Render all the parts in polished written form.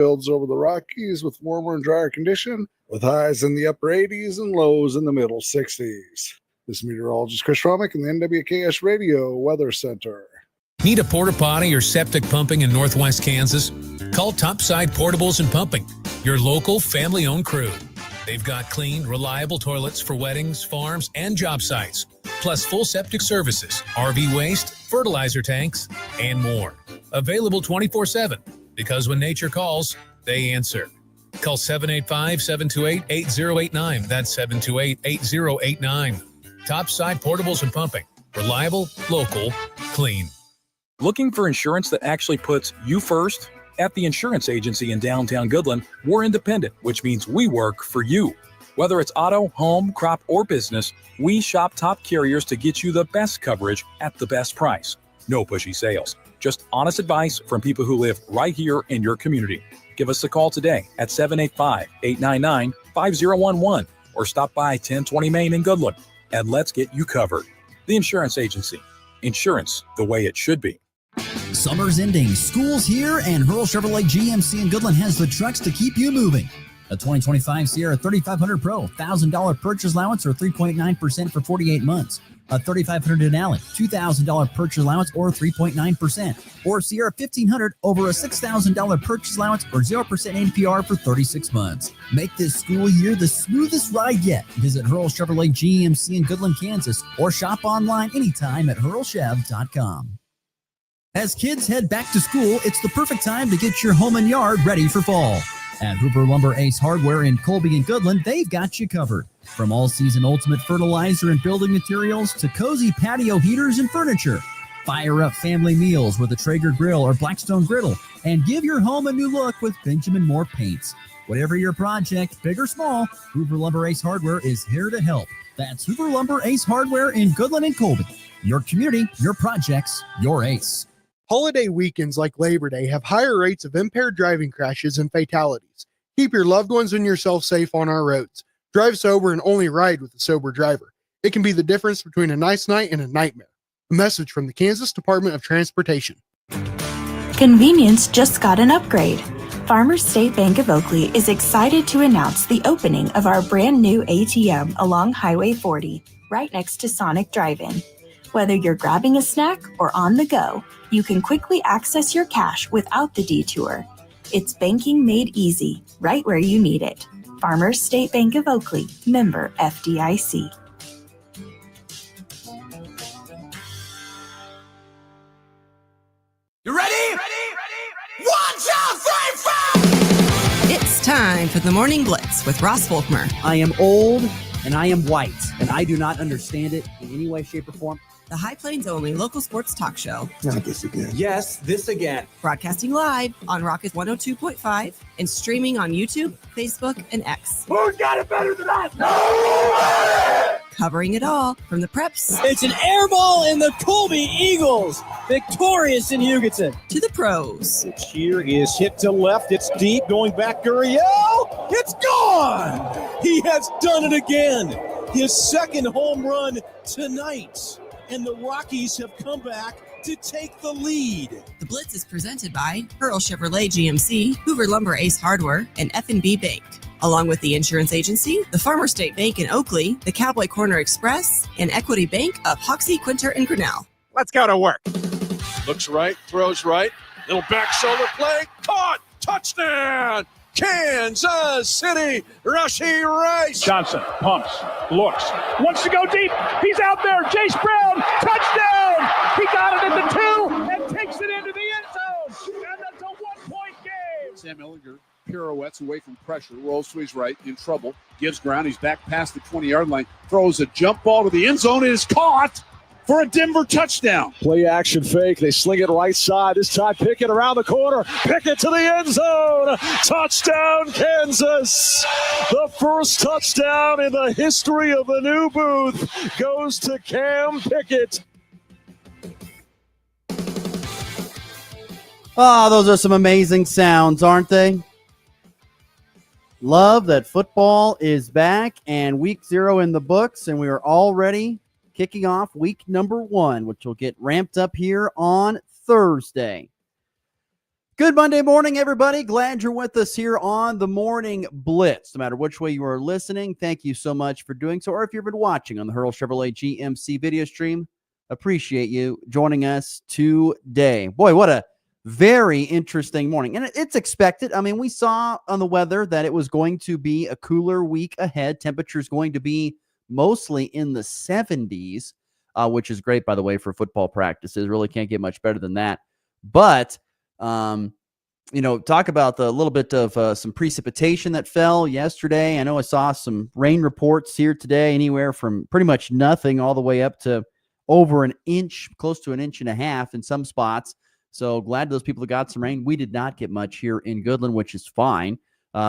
Builds over the Rockies with warmer and drier condition, with highs in the upper 80s and lows in the middle 60s. This meteorologist Chris Romick in the NWKS Radio Weather Center. Need a porta potty or septic pumping in Northwest Kansas? Call Topside Portables and Pumping, your local family-owned crew. They've got clean, reliable toilets for weddings, farms, and job sites, plus full septic services, RV waste, fertilizer tanks, and more. Available 24/7, because when nature calls, they answer. Call 785-728-8089. That's 728-8089. Topside Portables and Pumping. Reliable, local, clean. Looking for insurance that actually puts you first? At the insurance agency in downtown Goodland, we're independent, which means we work for you. Whether it's auto, home, crop, or business, we shop top carriers to get you the best coverage at the best price. No pushy sales, just honest advice from people who live right here in your community. Give us a call today at 785-899-5011 or stop by 1020 Main in Goodland and let's get you covered. The Insurance Agency. Insurance the way it should be. Summer's ending, school's here, and Hurl Chevrolet GMC in Goodland has the trucks to keep you moving. A 2025 Sierra 3500 Pro, $1,000 purchase allowance or 3.9% for 48 months. A 3500 Denali, $2,000 purchase allowance or 3.9%. Or Sierra 1500 over a $6,000 purchase allowance or 0% APR for 36 months. Make this school year the smoothest ride yet. Visit Hurl Chevrolet GMC in Goodland, Kansas, or shop online anytime at hurlchev.com. As kids head back to school, it's the perfect time to get your home and yard ready for fall. At Hoover Lumber Ace Hardware in Colby and Goodland, they've got you covered. From all-season ultimate fertilizer and building materials to cozy patio heaters and furniture. Fire up family meals with a Traeger grill or Blackstone griddle and give your home a new look with Benjamin Moore paints. Whatever your project, big or small, Hoover Lumber Ace Hardware is here to help. That's Hoover Lumber Ace Hardware in Goodland and Colby. Your community, your projects, your ace. Holiday weekends like Labor Day have higher rates of impaired driving crashes and fatalities. Keep your loved ones and yourself safe on our roads. Drive sober and only ride with a sober driver. It can be the difference between a nice night and a nightmare. A message from the Kansas Department of Transportation. Convenience just got an upgrade. Farmers State Bank of Oakley is excited to announce the opening of our brand new ATM along Highway 40, right next to Sonic Drive-In. Whether you're grabbing a snack or on the go, you can quickly access your cash without the detour. It's banking made easy, right where you need it. Farmers State Bank of Oakley, member FDIC. You ready? One, 2, 3, 4! It's time for the Morning Blitz with Ross Volkmer. I am old and I am white, and I do not understand it in any way, shape, or form. The High Plains only local sports talk show. Not this again. Yes, this again. Broadcasting live on Rocket 102.5 and streaming on YouTube, Facebook, and X. Who's got it better than us? Nobody! Covering it all from the preps. It's an air ball in the Colby Eagles. Victorious in Hugoton. To the pros. Pitch here is hit to left. It's deep. Going back, Gurriel. It's gone. He has done it again. His second home run tonight. And the Rockies have come back to take the lead. The Blitz is presented by Hurl Chevrolet GMC, Hoover Lumber Ace Hardware, and F&B Bank. Along with the Insurance Agency, the Farmer State Bank in Oakley, the Cowboy Corner Express, and Equity Bank of Hoxie, Quinter, and Grinnell. Let's go to work. Looks right, throws right. Little back shoulder play. Caught! Touchdown! Kansas City, Rashee Rice. Johnson pumps, looks, wants to go deep. He's out there. Chase Brown, touchdown. He got it at the 2 and takes it into the end zone. And that's a 1-point game. Sam Ellinger pirouettes away from pressure, rolls to his right, in trouble, gives ground. He's back past the 20-yard line, throws a jump ball to the end zone. It is caught for a Denver touchdown. Play action fake. They sling it right side. This time Pickett around the corner. Pickett to the end zone. Touchdown, Kansas. The first touchdown in the history of the new booth goes to Cam Pickett. Oh, those are some amazing sounds, aren't they? Love that football is back and week 0 in the books, and we are already kicking off week number 1, which will get ramped up here on Thursday. Good Monday morning, everybody. Glad you're with us here on the Morning Blitz. No matter which way you are listening, thank you so much for doing so. Or if you've been watching on the Hurl Chevrolet GMC video stream, appreciate you joining us today. Boy, what a very interesting morning. And it's expected. I mean, we saw on the weather that it was going to be a cooler week ahead. Temperatures going to be mostly in the 70s, which is great, by the way, for football practices. Really can't get much better than that. But talk about the little bit of some precipitation that fell yesterday. I know I saw some rain reports here today, anywhere from pretty much nothing all the way up to over an inch, close to an inch and a half in some spots. So glad those people that got some rain. We did not get much here in Goodland, which is fine.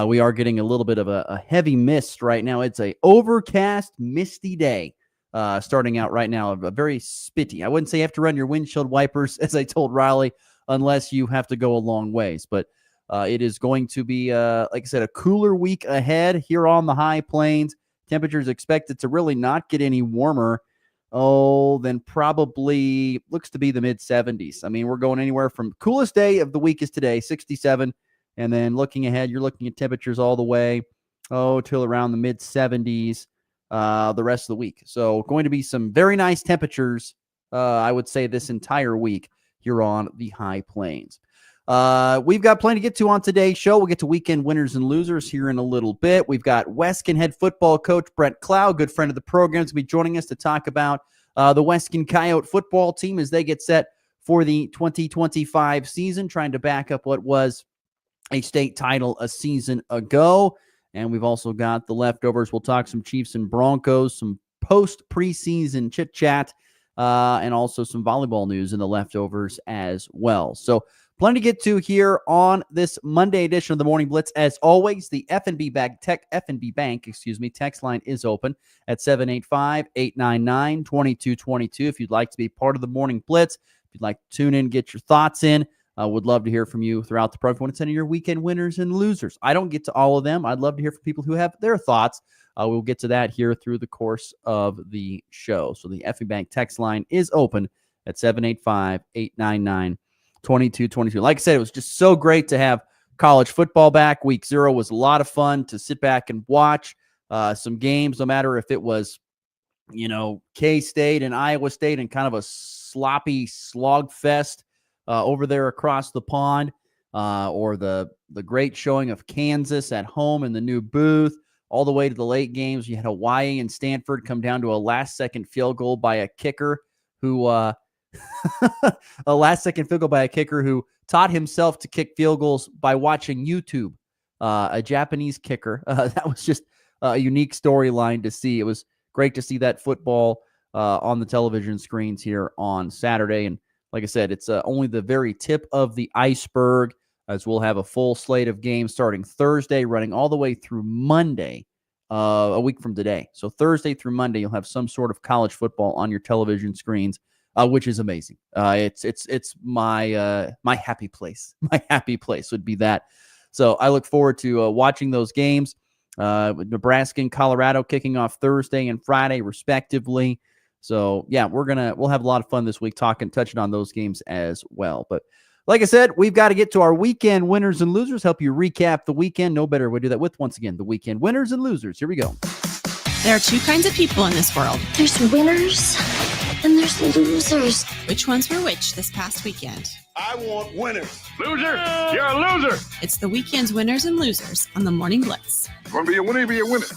We are getting a little bit of a heavy mist right now. It's a overcast, misty day starting out right now. A very spitty. I wouldn't say you have to run your windshield wipers, as I told Riley, unless you have to go a long ways. But it is going to be, like I said, a cooler week ahead here on the high plains. Temperatures expected to really not get any warmer. Then probably looks to be the mid-70s. I mean, we're going anywhere from coolest day of the week is today, 67. And then looking ahead, you're looking at temperatures all the way, till around the mid-70s the rest of the week. So going to be some very nice temperatures, I would say, this entire week here on the high plains. We've got plenty to get to on today's show. We'll get to weekend winners and losers here in a little bit. We've got Weskin head football coach Brent Clow, good friend of the program, to be joining us to talk about the Weskin Coyote football team as they get set for the 2025 season, trying to back up what was a state title a season ago. And we've also got the leftovers. We'll talk some Chiefs and Broncos, some post-preseason chit-chat, and also some volleyball news in the leftovers as well. So plenty to get to here on this Monday edition of the Morning Blitz. As always, the F&B Bank text line is open at 785-899-2222. If you'd like to be part of the Morning Blitz, if you'd like to tune in, get your thoughts in, would love to hear from you throughout the program. If you want to send in your weekend winners and losers, I don't get to all of them. I'd love to hear from people who have their thoughts. We'll get to that here through the course of the show. So the F&B Bank text line is open at 785-899-2222. Like I said, it was just so great to have college football back. Week 0 was a lot of fun to sit back and watch some games, no matter if it was, K-State and Iowa State and kind of a sloppy slog fest over there across the pond, or the great showing of Kansas at home in the new booth, all the way to the late games. You had Hawaii and Stanford come down to a last-second field goal by a kicker who who taught himself to kick field goals by watching YouTube, a Japanese kicker. That was just a unique storyline to see. It was great to see that football on the television screens here on Saturday. And like I said, it's only the very tip of the iceberg, as we'll have a full slate of games starting Thursday, running all the way through Monday, a week from today. So Thursday through Monday, you'll have some sort of college football on your television screens, which is amazing. It's my happy place. My happy place would be that. So I look forward to watching those games. Nebraska and Colorado kicking off Thursday and Friday, respectively. So yeah, we'll have a lot of fun this week touching on those games as well. But like I said, we've got to get to our weekend winners and losers, help you recap the weekend. No better way to do that with, once again, the weekend winners and losers. Here we go. There are two kinds of people in this world. There's winners and there's losers. Which ones were which this past weekend? I want winners. Loser? You're a loser. It's the weekend's winners and losers on the Morning Blitz. You want to be a winner, be a winner.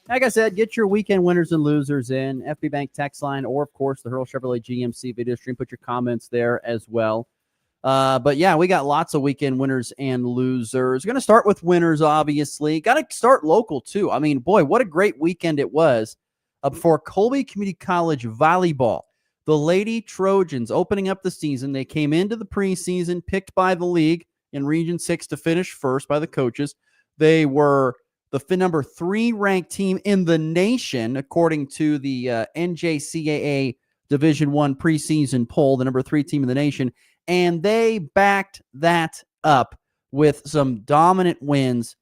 Like I said, get your weekend winners and losers in FB Bank text line, or of course the Hurl Chevrolet GMC video stream. Put your comments there as well. But yeah, we got lots of weekend winners and losers. Going to start with winners, obviously. Got to start local too. I mean, boy, what a great weekend it was for Colby Community College volleyball. The Lady Trojans opening up the season. They came into the preseason, picked by the league in Region 6 to finish first by the coaches. They were the number 3 ranked team in the nation, according to the NJCAA Division I preseason poll, the number 3 team in the nation. And they backed that up with some dominant wins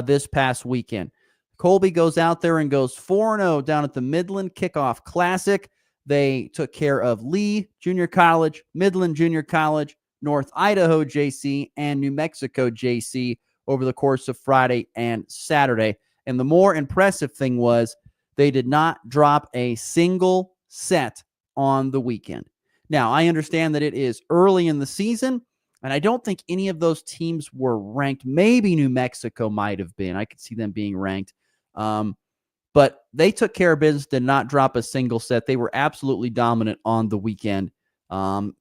this past weekend. Colby goes out there and goes 4-0 down at the Midland Kickoff Classic. They took care of Lee Junior College, Midland Junior College, North Idaho JC, and New Mexico JC over the course of Friday and Saturday. And the more impressive thing was they did not drop a single set on the weekend. Now, I understand that it is early in the season, and I don't think any of those teams were ranked. Maybe New Mexico might have been. I could see them being ranked. But they took care of business, did not drop a single set. They were absolutely dominant on the weekend, and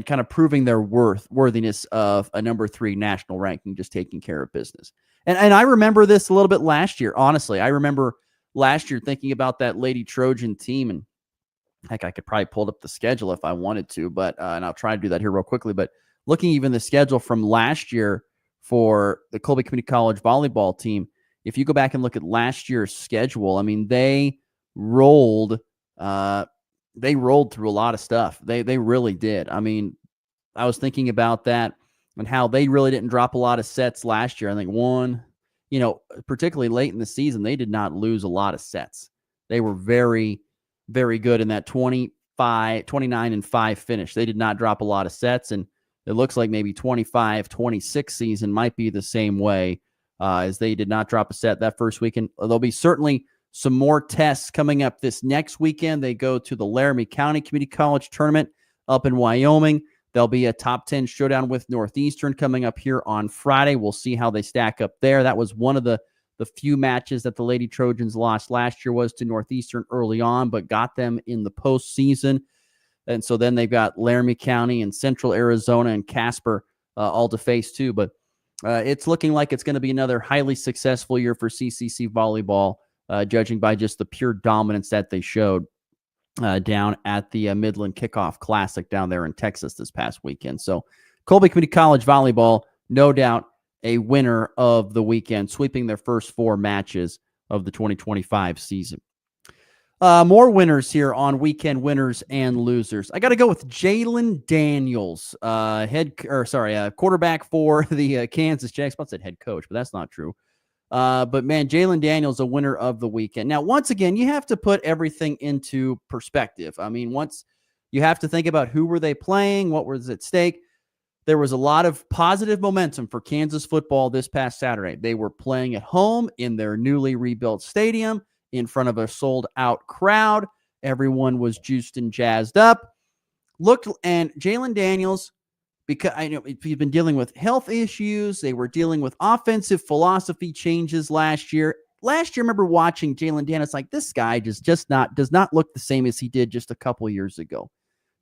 kind of proving their worthiness of a number 3 national ranking, just taking care of business. And I remember this a little bit last year. Honestly, I remember last year thinking about that Lady Trojan team, and heck, I could probably pull up the schedule if I wanted to, but and I'll try to do that here real quickly. But looking even the schedule from last year for the Colby Community College volleyball team, if you go back and look at last year's schedule, I mean, they rolled through a lot of stuff. They really did. I mean, I was thinking about that and how they really didn't drop a lot of sets last year. I think particularly late in the season, they did not lose a lot of sets. They were very, very good in that 29-5 finish. They did not drop a lot of sets, and it looks like maybe 25-26 season might be the same way, as they did not drop a set that first weekend. There'll be certainly some more tests coming up this next weekend. They go to the Laramie County Community College Tournament up in Wyoming. There'll be a top 10 showdown with Northeastern coming up here on Friday. We'll see how they stack up there. That was one of the few matches that the Lady Trojans lost last year, was to Northeastern early on, but got them in the postseason. And so then they've got Laramie County and Central Arizona and Casper all to face too. But it's looking like it's going to be another highly successful year for CCC volleyball, judging by just the pure dominance that they showed down at the Midland Kickoff Classic down there in Texas this past weekend. So Colby Community College volleyball, no doubt a winner of the weekend, sweeping their first 4 matches of the 2025 season. More winners here on weekend winners and losers. I got to go with Jalen Daniels, quarterback for the Kansas Jacks. I said head coach, but that's not true. But man, Jalen Daniels, a winner of the weekend. Now, once again, you have to put everything into perspective. I mean, once you have to think about who were they playing, what was at stake. There was a lot of positive momentum for Kansas football this past Saturday. They were playing at home in their newly rebuilt stadium in front of a sold-out crowd. Everyone was juiced and jazzed up. And Jalen Daniels, because I know he's been dealing with health issues. They were dealing with offensive philosophy changes last year. Last year, I remember watching Jalen Daniels, like, this guy does not look the same as he did just a couple years ago.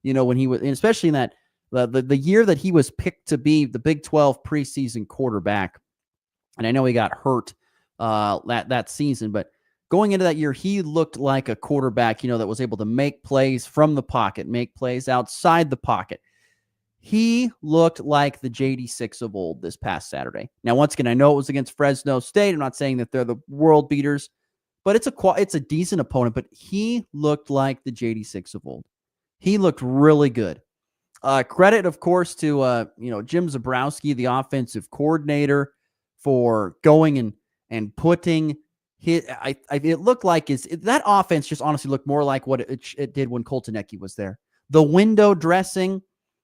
When he was, and especially in that the year that he was picked to be the Big 12 preseason quarterback. And I know he got hurt that season, but going into that year, he looked like a quarterback, that was able to make plays from the pocket, make plays outside the pocket. He looked like the JD6 of old this past Saturday. Now, once again, I know it was against Fresno State. I'm not saying that they're the world beaters, but it's a decent opponent. But he looked like the JD6 of old. He looked really good. Credit, of course, to Jim Zabrowski, the offensive coordinator, for going and putting his. It looked like that offense just honestly looked more like what it did when Koltanecki was there. The window dressing.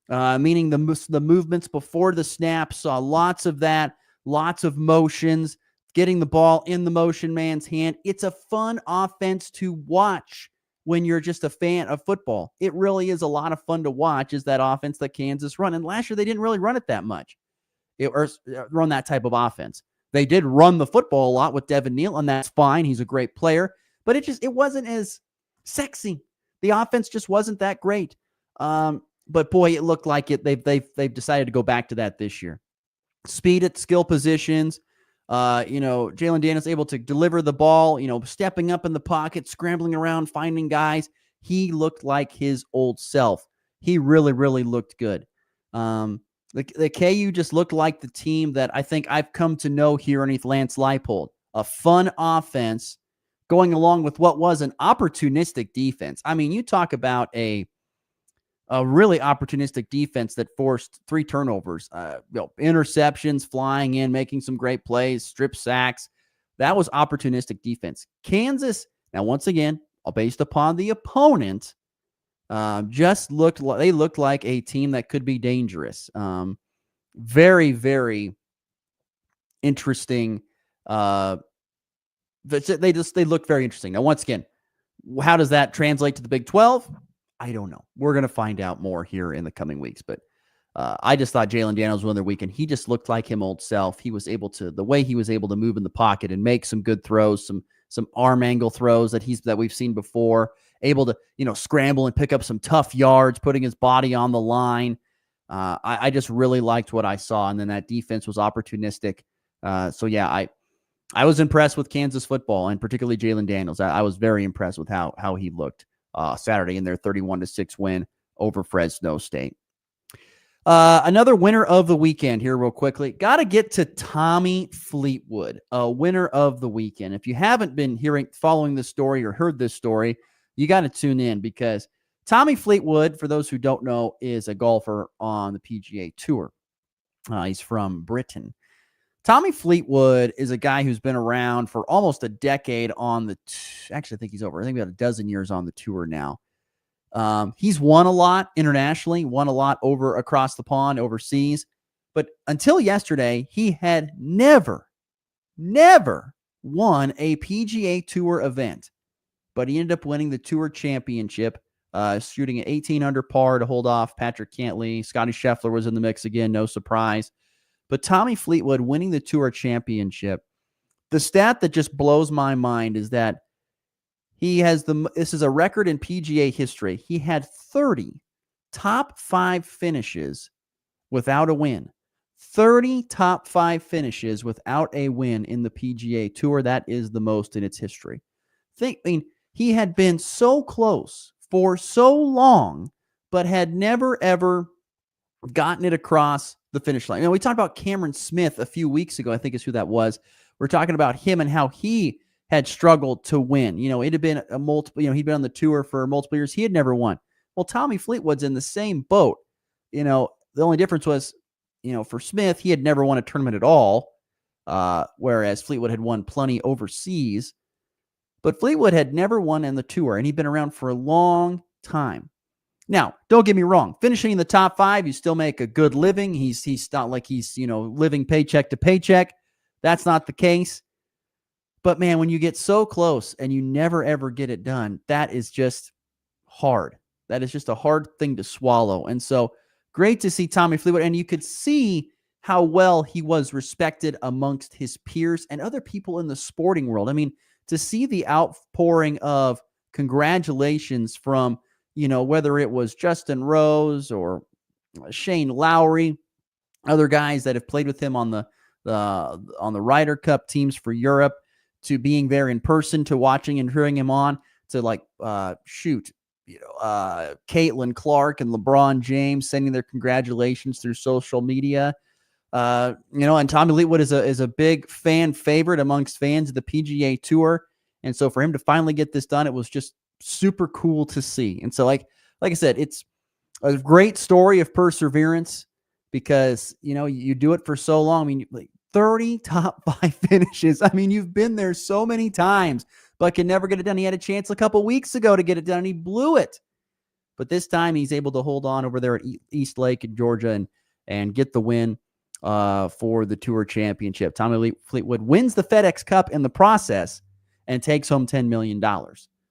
Meaning the movements before the snap, saw lots of that, lots of motions, getting the ball in the motion man's hand. It's a fun offense to watch when you're just a fan of football. It really is a lot of fun to watch, is that offense that Kansas run. And last year, they didn't really run it that much, or run that type of offense. They did run the football a lot with Devin Neal, and that's fine. He's a great player, but it wasn't as sexy. The offense just wasn't that great. But boy, it looked like it. They've decided to go back to that this year. Speed at skill positions. Jalen Daniels able to deliver the ball. Stepping up in the pocket, scrambling around, finding guys. He looked like his old self. He really, really looked good. The KU just looked like the team that I think I've come to know here underneath Lance Leipold. A fun offense going along with what was an opportunistic defense. I mean, you talk about a really opportunistic defense that forced 3 turnovers, interceptions, flying in, making some great plays, strip sacks. That was opportunistic defense. Kansas, now once again, based upon the opponent, They looked like a team that could be dangerous. Very, very interesting. They look very interesting. Now, once again, how does that translate to the Big 12? I don't know. We're going to find out more here in the coming weeks, but I just thought Jalen Daniels won their weekend. He just looked like him old self. He was able to, the way he was able to move in the pocket and make some good throws, some arm angle throws that we've seen before, able to, scramble and pick up some tough yards, putting his body on the line. I just really liked what I saw. And then that defense was opportunistic. So yeah, I was impressed with Kansas football and particularly Jalen Daniels. I was very impressed with how he looked Saturday in their 31-6 win over Fresno State. Another winner of the weekend here real quickly. Got to get to Tommy Fleetwood, a winner of the weekend. If you haven't been following this story or heard this story, you got to tune in because Tommy Fleetwood, for those who don't know, is a golfer on the PGA Tour. He's from Britain. Tommy Fleetwood is a guy who's been around for almost a decade on the actually, I think he's over. I think about a dozen years on the tour now. He's won a lot internationally, won a lot over across the pond overseas. But until yesterday, he had never won a PGA Tour event. But he ended up winning the Tour Championship, shooting at 18 under par to hold off Patrick Cantley. Scotty Scheffler was in the mix again, no surprise. But Tommy Fleetwood winning the Tour Championship, the stat that just blows my mind is that this is a record in PGA history. He had 30 top 5 finishes without a win. 30 top 5 finishes without a win in the PGA Tour. That is the most in its history. He had been so close for so long, but had never, ever gotten it across the finish line. We talked about Cameron Smith a few weeks ago, I think is who that was. We're talking about him and how he had struggled to win. It had been a multiple, he'd been on the tour for multiple years. He had never won. Well, Tommy Fleetwood's in the same boat. The only difference was, for Smith, he had never won a tournament at all, whereas Fleetwood had won plenty overseas. But Fleetwood had never won in the tour, and he'd been around for a long time. Now, don't get me wrong. Finishing in the top 5, you still make a good living. He's not like he's, living paycheck to paycheck. That's not the case. But man, when you get so close and you never, ever get it done, that is just hard. That is just a hard thing to swallow. And so great to see Tommy Fleetwood. And you could see how well he was respected amongst his peers and other people in the sporting world. To see the outpouring of congratulations from, whether it was Justin Rose or Shane Lowry, other guys that have played with him on the Ryder Cup teams for Europe, to being there in person, to watching and hearing him on, to Caitlin Clark and LeBron James sending their congratulations through social media. And Tommy Fleetwood is a big fan favorite amongst fans of the PGA Tour. And so for him to finally get this done, it was just super cool to see. And so like I said, it's a great story of perseverance because, you do it for so long. 30 top 5 finishes. You've been there so many times, but can never get it done. He had a chance a couple weeks ago to get it done, and he blew it. But this time he's able to hold on over there at East Lake in Georgia and get the win for the Tour Championship. Tommy Fleetwood wins the FedEx Cup in the process and takes home $10 million.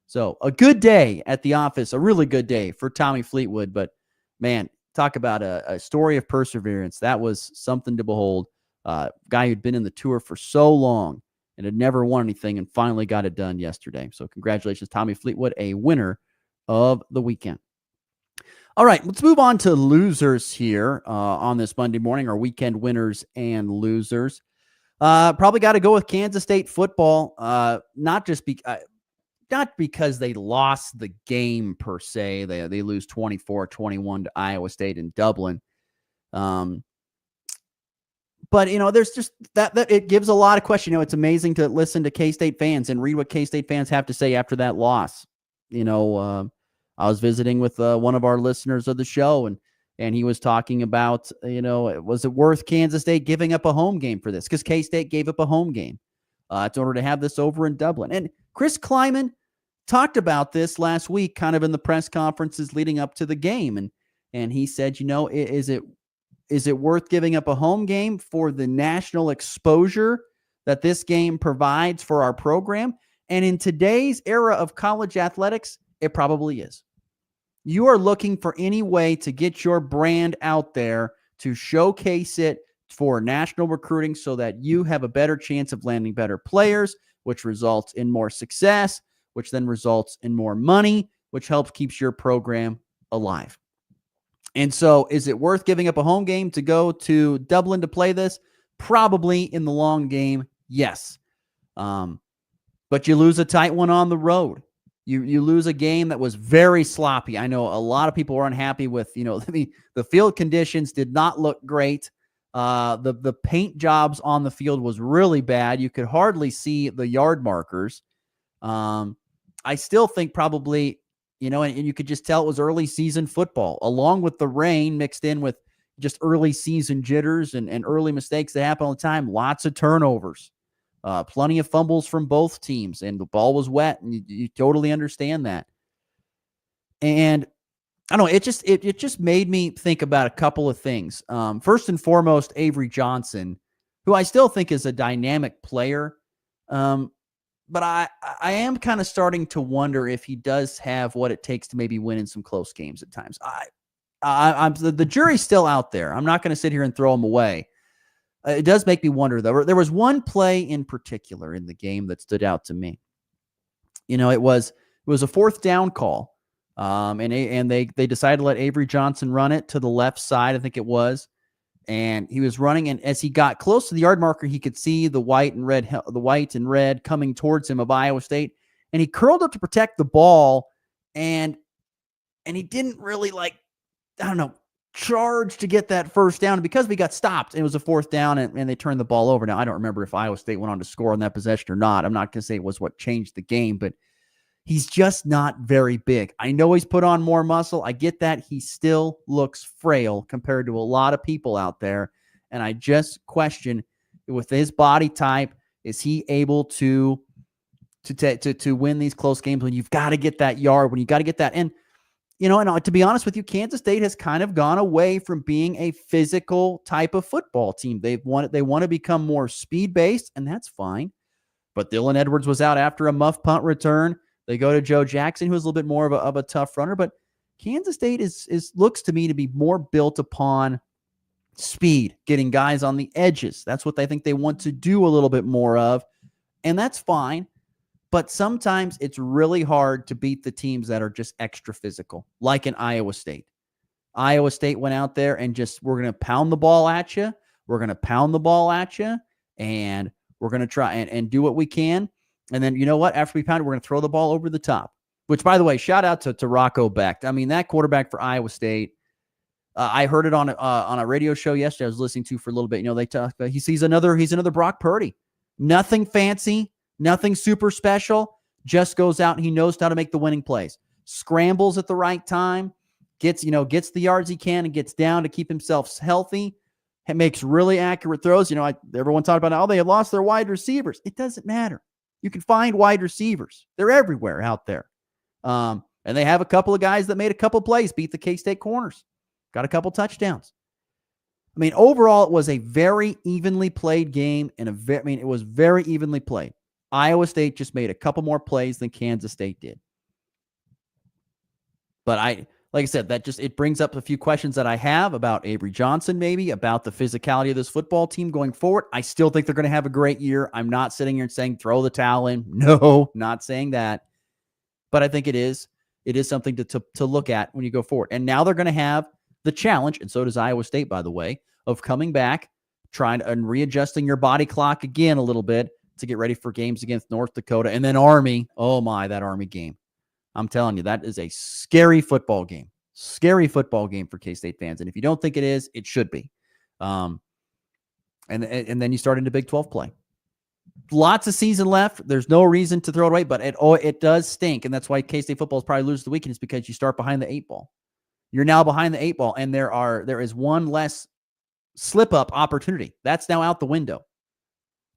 So a good day at the office, a really good day for Tommy Fleetwood. But man, talk about a story of perseverance. That was something to behold. Guy who'd been in the tour for so long and had never won anything and finally got it done yesterday. So congratulations, Tommy Fleetwood, a winner of the weekend. All right, let's move on to losers here on this Monday morning, our weekend winners and losers. Probably got to go with Kansas State football, not because they lost the game per se. They lose 24-21 to Iowa State in Dublin. But, there's just that it gives a lot of question. It's amazing to listen to K-State fans and read what K-State fans have to say after that loss. I was visiting with one of our listeners of the show, and he was talking about, was it worth Kansas State giving up a home game for this? Because K-State gave up a home game in order to have this over in Dublin. And Chris Kleiman, talked about this last week, kind of in the press conferences leading up to the game. And he said, is it worth giving up a home game for the national exposure that this game provides for our program? And in today's era of college athletics, it probably is. You are looking for any way to get your brand out there, to showcase it for national recruiting so that you have a better chance of landing better players, which results in more success, which then results in more money, which helps keeps your program alive. And so is it worth giving up a home game to go to Dublin to play this? Probably in the long game, yes. But you lose a tight one on the road. You lose a game that was very sloppy. I know a lot of people were unhappy with, the field conditions did not look great. The paint jobs on the field was really bad. You could hardly see the yard markers. I still think probably, and you could just tell it was early season football, along with the rain mixed in with just early season jitters and early mistakes that happen all the time. Lots of turnovers. Plenty of fumbles from both teams, and the ball was wet, and you totally understand that. And I don't know, it just made me think about a couple of things. First and foremost, Avery Johnson, who I still think is a dynamic player. But I am kind of starting to wonder if he does have what it takes to maybe win in some close games at times. The jury's still out there. I'm not going to sit here and throw him away. It does make me wonder, though. There was one play in particular in the game that stood out to me. It was a fourth down call, and they decided to let Avery Johnson run it to the left side, I think it was, and he was running, and as he got close to the yard marker, he could see the white and red coming towards him of Iowa State, and he curled up to protect the ball, and he didn't really charge to get that first down. And because we got stopped, it was a fourth down, and they turned the ball over. Now, I don't remember if Iowa State went on to score on that possession or not. I'm not going to say it was what changed the game, but he's just not very big. I know he's put on more muscle. I get that. He still looks frail compared to a lot of people out there. And I just question, with his body type, is he able to win these close games when you've got to get that yard, when you got to get that? And and to be honest with you, Kansas State has kind of gone away from being a physical type of football team. They want to become more speed-based, and that's fine. But Dylan Edwards was out after a muff punt return. They go to Joe Jackson, who's a little bit more of a tough runner. But Kansas State looks to me to be more built upon speed, getting guys on the edges. That's what they think they want to do a little bit more of, and that's fine. But sometimes it's really hard to beat the teams that are just extra physical, like in Iowa State. Iowa State went out there and we're going to pound the ball at you. We're going to pound the ball at you, and we're going to try and do what we can. And then, you know what? After we pound it, we're going to throw the ball over the top, which, by the way, shout out to Rocco Becht. I mean, that quarterback for Iowa State, I heard it on a radio show yesterday I was listening to for a little bit. They talk about he's another Brock Purdy. Nothing fancy. Nothing super special, just goes out and he knows how to make the winning plays. Scrambles at the right time, gets the yards he can and gets down to keep himself healthy. It makes really accurate throws. Everyone talked about, they have lost their wide receivers. It doesn't matter. You can find wide receivers. They're everywhere out there. And they have a couple of guys that made a couple plays, beat the K-State corners, got a couple touchdowns. I mean, overall, it was a very evenly played game, and it was very evenly played. Iowa State just made a couple more plays than Kansas State did. But like I said, it brings up a few questions that I have about Avery Johnson, maybe about the physicality of this football team going forward. I still think they're going to have a great year. I'm not sitting here and saying throw the towel in. No, not saying that. But I think it is something to look at when you go forward. And now they're going to have the challenge, and so does Iowa State, by the way, of coming back, trying and readjusting your body clock again a little bit to get ready for games against North Dakota and then Army. Oh my, that Army game. I'm telling you, that is a scary football game. Scary football game for K-State fans. And if you don't think it is, it should be. And then you start into Big 12 play. Lots of season left. There's no reason to throw it away, but it does stink. And that's why K-State football probably loses the weekend, is because you start behind the 8 ball. You're now behind the 8 ball, and there is one less slip-up opportunity. That's now out the window.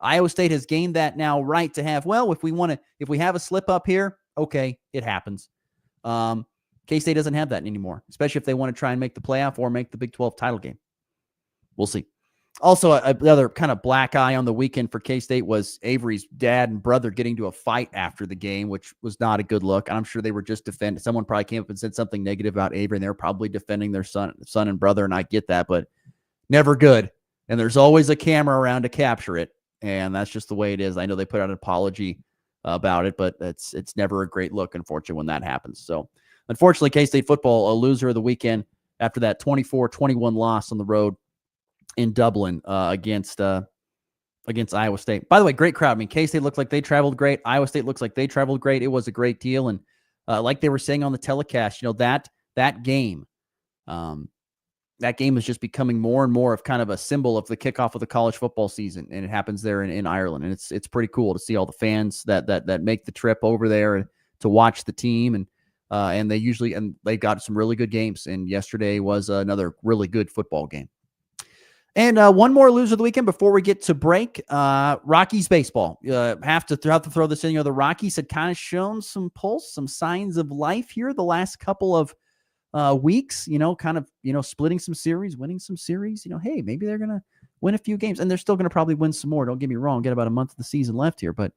Iowa State has gained that now right to have, if we have a slip up here, Okay, it happens. K-State doesn't have that anymore, especially if they want to try and make the playoff or make the Big 12 title game. We'll see. Also, another kind of black eye on the weekend for K-State was Avery's dad and brother getting to a fight after the game, which was not a good look. And I'm sure they were just defending. Someone probably came up and said something negative about Avery, and they were probably defending their son and brother, and I get that, but never good. And there's always a camera around to capture it, and that's just the way it is. I know they put out an apology about it, but it's never a great look, unfortunately, when that happens. So, unfortunately, K-State football, a loser of the weekend after that 24-21 loss on the road in Dublin against Iowa State. By the way, great crowd. I mean, K-State looked like they traveled great. Iowa State looks like they traveled great. It was a great deal. And like they were saying on the telecast, that game is just becoming more and more of kind of a symbol of the kickoff of the college football season. And it happens there in Ireland. And it's pretty cool to see all the fans that make the trip over there to watch the team. And they've got some really good games. And yesterday was another really good football game. And one more loser of the weekend before we get to break. Rockies baseball. Have to throw this in. The Rockies had kind of shown some pulse, some signs of life here the last couple of weeks. Splitting some series, winning some series. Hey, maybe they're gonna win a few games, and they're still gonna probably win some more. Don't get me wrong. Get about a month of the season left here, but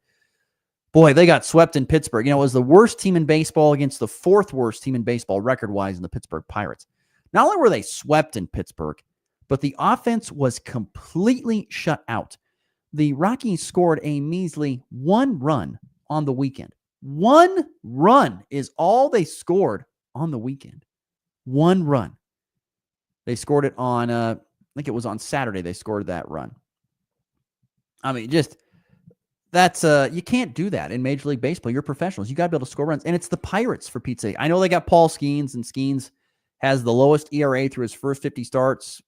boy, they got swept in Pittsburgh. It was the worst team in baseball against the fourth worst team in baseball record-wise in the Pittsburgh Pirates. Not only were they swept in Pittsburgh, but the offense was completely shut out. The Rockies scored a measly 1 run on the weekend. 1 run is all they scored on the weekend. 1 run. They scored it on, I think it was on Saturday they scored that run. I mean, that's you can't do that in Major League Baseball. You're professionals. You got to be able to score runs. And it's the Pirates, for Pete's sake. I know they got Paul Skeens, and Skeens has the lowest ERA through his first 50 starts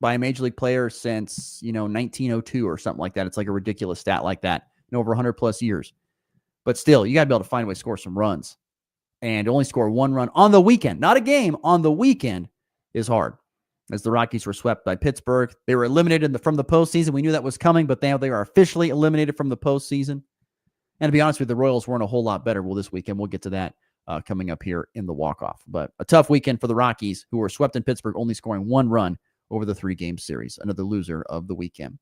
by a Major League player since, 1902 or something like that. It's like a ridiculous stat like that in over 100 plus years. But still, you got to be able to find a way to score some runs. And only score 1 run on the weekend, not a game, on the weekend is hard. As the Rockies were swept by Pittsburgh, they were eliminated from the postseason. We knew that was coming, but now they are officially eliminated from the postseason. And to be honest with you, the Royals weren't a whole lot better this weekend. We'll get to that coming up here in the walk-off. But a tough weekend for the Rockies, who were swept in Pittsburgh, only scoring 1 run over the 3-game series. Another loser of the weekend.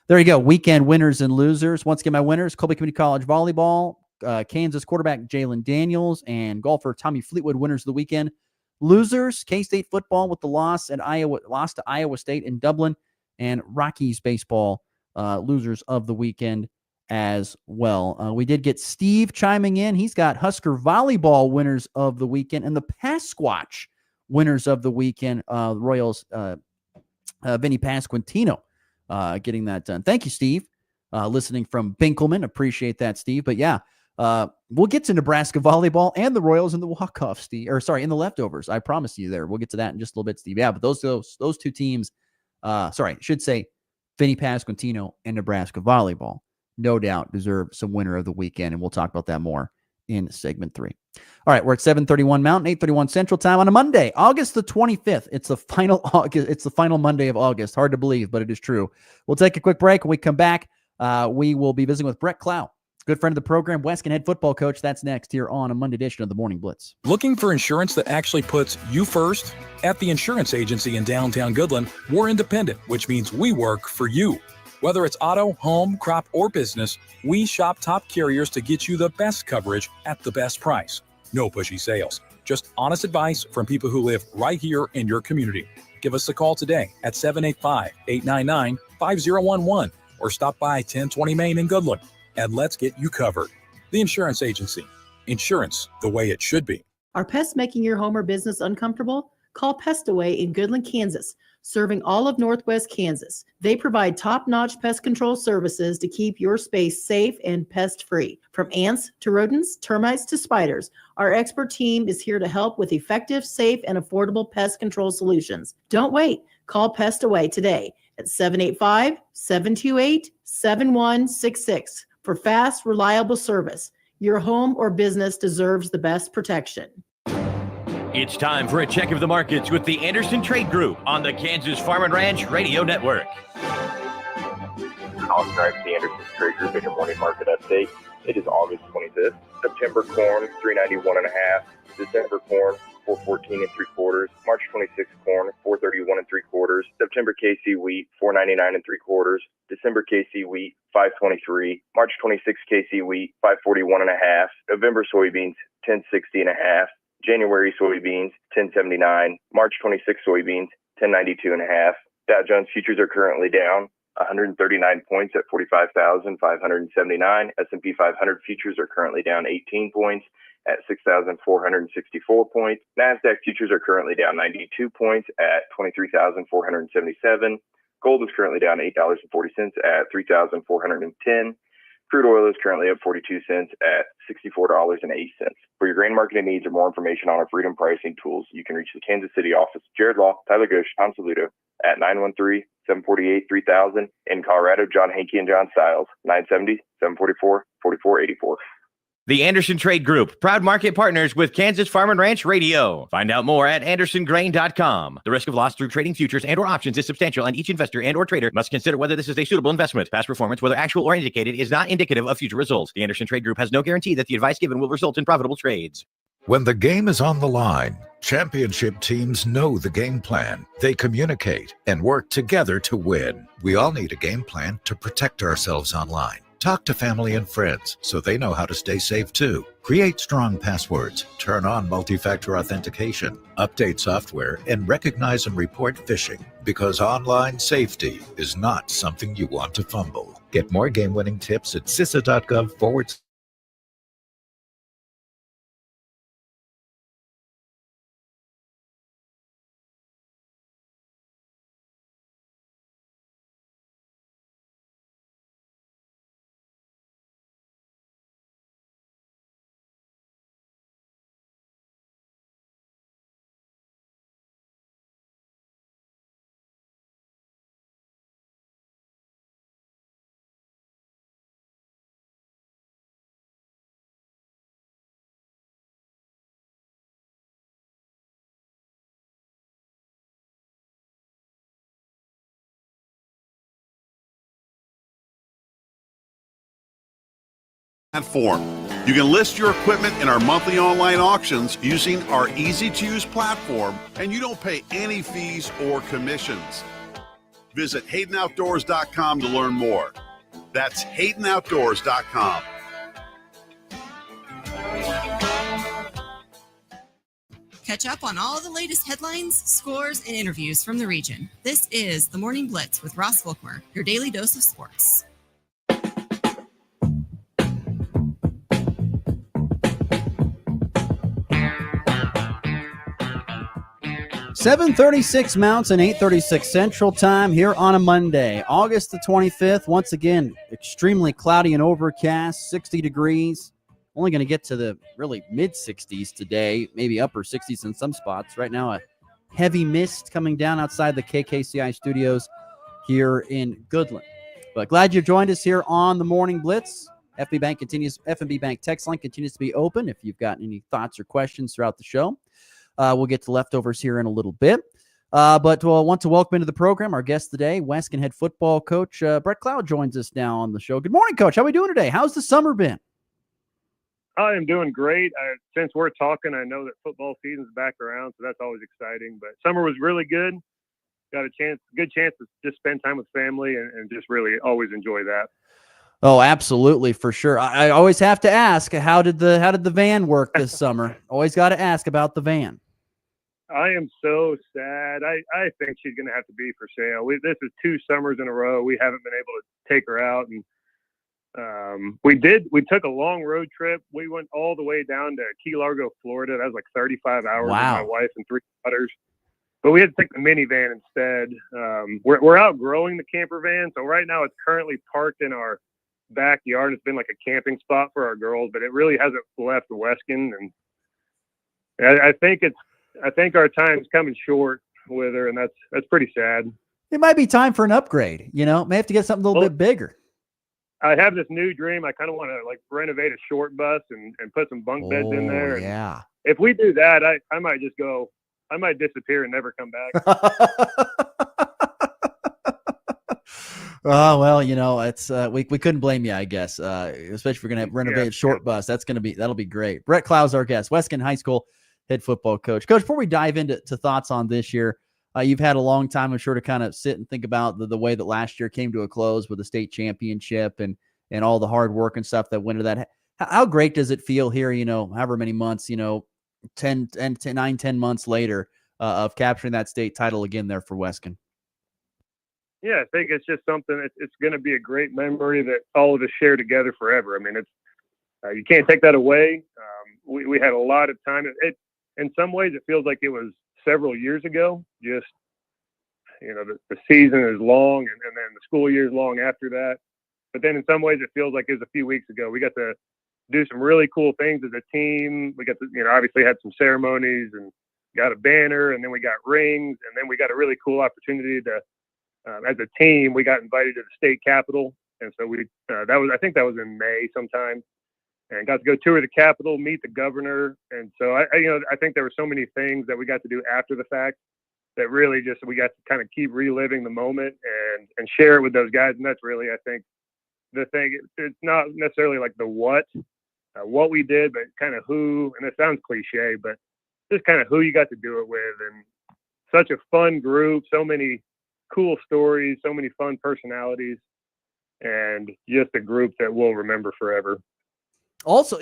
There you go. Weekend winners and losers. Once again, my winners: Colby Community College volleyball, Kansas quarterback Jalen Daniels, and golfer Tommy Fleetwood, winners of the weekend. Losers: K-State football with the loss to Iowa State in Dublin, and Rockies baseball, losers of the weekend as well. We did get Steve chiming in. He's got Husker volleyball winners of the weekend and the Pass Squatch winners of the weekend. The Royals, Vinny Pasquantino, getting that done. Thank you, Steve. Listening from Binkelman. Appreciate that, Steve. But yeah, we'll get to Nebraska volleyball and the Royals in the walk-off, Steve. In the leftovers. I promise you there. We'll get to that in just a little bit, Steve. Yeah, but those two teams, I should say Vinny Pasquantino and Nebraska volleyball, no doubt deserve some winner of the weekend, and we'll talk about that more in segment 3. All right, we're at 7:31 Mountain, 8:31 Central Time on a Monday, August the 25th. It's the final Monday of August. Hard to believe, but it is true. We'll take a quick break. When we come back, we will be visiting with Brett Clough, good friend of the program, Wescan head football coach. That's next here on a Monday edition of the Morning Blitz. Looking for insurance that actually puts you first? At the insurance agency in downtown Goodland, we're independent, which means we work for you. Whether it's auto, home, crop, or business, we shop top carriers to get you the best coverage at the best price. No pushy sales, just honest advice from people who live right here in your community. Give us a call today at 785-899-5011 or stop by 1020 Main in Goodland, and let's get you covered. The Insurance Agency. Insurance the way it should be. Are pests making your home or business uncomfortable? Call Pest Away in Goodland, Kansas, serving all of Northwest Kansas. They provide top-notch pest control services to keep your space safe and pest-free. From ants to rodents, termites to spiders, our expert team is here to help with effective, safe, and affordable pest control solutions. Don't wait. Call Pest Away today at 785-728-7166 for fast, reliable service. Your home or business deserves the best protection. It's time for a check of the markets with the Anderson Trade Group on the Kansas Farm and Ranch Radio Network. I'll drive the Anderson Trade Group in your morning market update. It is August 25th. September corn, $391.5. December corn, $414 3/4. March 26th corn, $431 3/4. September KC wheat, $499 3/4. December KC wheat, $523. March 26th KC wheat, $541.5. November soybeans, $1060.5. January soybeans, $1079. March 26th soybeans, $1092.5. Dow Jones futures are currently down 139 points at 45,579. S&P 500 futures are currently down 18 points at 6,464 points. NASDAQ futures are currently down 92 points at 23,477. Gold is currently down $8.40 at 3,410. Crude oil is currently up 42 cents at $64.08. For your grain marketing needs or more information on our Freedom Pricing tools, you can reach the Kansas City office. Jared Law, Tyler Gush, Tom Saludo at 913-748-3000. In Colorado, John Hankey and John Stiles, 970-744-4484. The Anderson Trade Group, proud market partners with Kansas Farm and Ranch Radio. Find out more at andersongrain.com. The risk of loss through trading futures and or options is substantial, and each investor and or trader must consider whether this is a suitable investment. Past performance, whether actual or indicated, is not indicative of future results. The Anderson Trade Group has no guarantee that the advice given will result in profitable trades. When the game is on the line, championship teams know the game plan. They communicate and work together to win. We all need a game plan to protect ourselves online. Talk to family and friends so they know how to stay safe too. Create strong passwords, turn on multi-factor authentication, update software, and recognize and report phishing, because online safety is not something you want to fumble. Get more game-winning tips at CISA.gov/. Platform. You can list your equipment in our monthly online auctions using our easy-to-use platform, and you don't pay any fees or commissions. Visit HaydenOutdoors.com to learn more. That's HaydenOutdoors.com. Catch up on all the latest headlines, scores, and interviews from the region. This is the Morning Blitz with Ross Volkmer, your daily dose of sports. 7:36 Mountain, 8:36 Central Time here on a Monday, August the 25th. Once again, extremely cloudy and overcast, 60 degrees. Only going to get to the really mid-60s today, maybe upper 60s in some spots. Right now, a heavy mist coming down outside the KKCI studios here in Goodland. But glad you joined us here on the Morning Blitz. FNB Bank text line continues to be open if you've got any thoughts or questions throughout the show. We'll get to leftovers here in a little bit. But we'll want to welcome into the program our guest today, Wescan head football coach Brett Cloud joins us now on the show. Good morning, Coach. How are we doing today? How's the summer been? I am doing great. Since we're talking, I know that football season's back around, so that's always exciting. But summer was really good. Got a good chance to just spend time with family and just really always enjoy that. Oh, absolutely, for sure. I always have to ask, how did the van work this summer? Always got to ask about the van. I am so sad. I think she's going to have to be for sale. This is 2 summers in a row we haven't been able to take her out, and we took a long road trip. We went all the way down to Key Largo, Florida. That was like 35 hours with my wife and 3 daughters. But we had to take the minivan instead. We're outgrowing the camper van, so right now it's currently parked in our backyard. It's been like a camping spot for our girls, but it really hasn't left Wescan, and I think our time's coming short with her, and that's pretty sad. It might be time for an upgrade. May have to get something a little bit bigger. I have this new dream. I kind of want to renovate a short bus and put some bunk beds in there. Yeah. If we do that, I might just go. I might disappear and never come back. Oh, well, it's we couldn't blame you, I guess, especially if we're going to renovate short bus. That'll be great. Brett Clow's our guest, Weskin High School head football coach. Coach, before we dive into thoughts on this year, you've had a long time, I'm sure, to kind of sit and think about the way that last year came to a close with the state championship and all the hard work and stuff that went into that. How great does it feel here, however many months, 10 months later of capturing that state title again there for Weskin? Yeah, I think it's just something. It's going to be a great memory that all of us share together forever. I mean, it's you can't take that away. We had a lot of time. In some ways, it feels like it was several years ago. Just the season is long, and then the school year is long after that. But then in some ways, it feels like it was a few weeks ago. We got to do some really cool things as a team. We got to, obviously had some ceremonies and got a banner, and then we got rings, and then we got a really cool opportunity to. As a team, we got invited to the state capitol, and so I think that was in May sometime, and got to go tour the capitol, meet the governor, and so I think there were so many things that we got to do after the fact that really just we got to kind of keep reliving the moment and share it with those guys, and that's really I think the thing. It's not necessarily like the what we did, but kind of who, and it sounds cliche, but just kind of who you got to do it with, and such a fun group, so many cool stories, so many fun personalities, and just a group that we'll remember forever. Also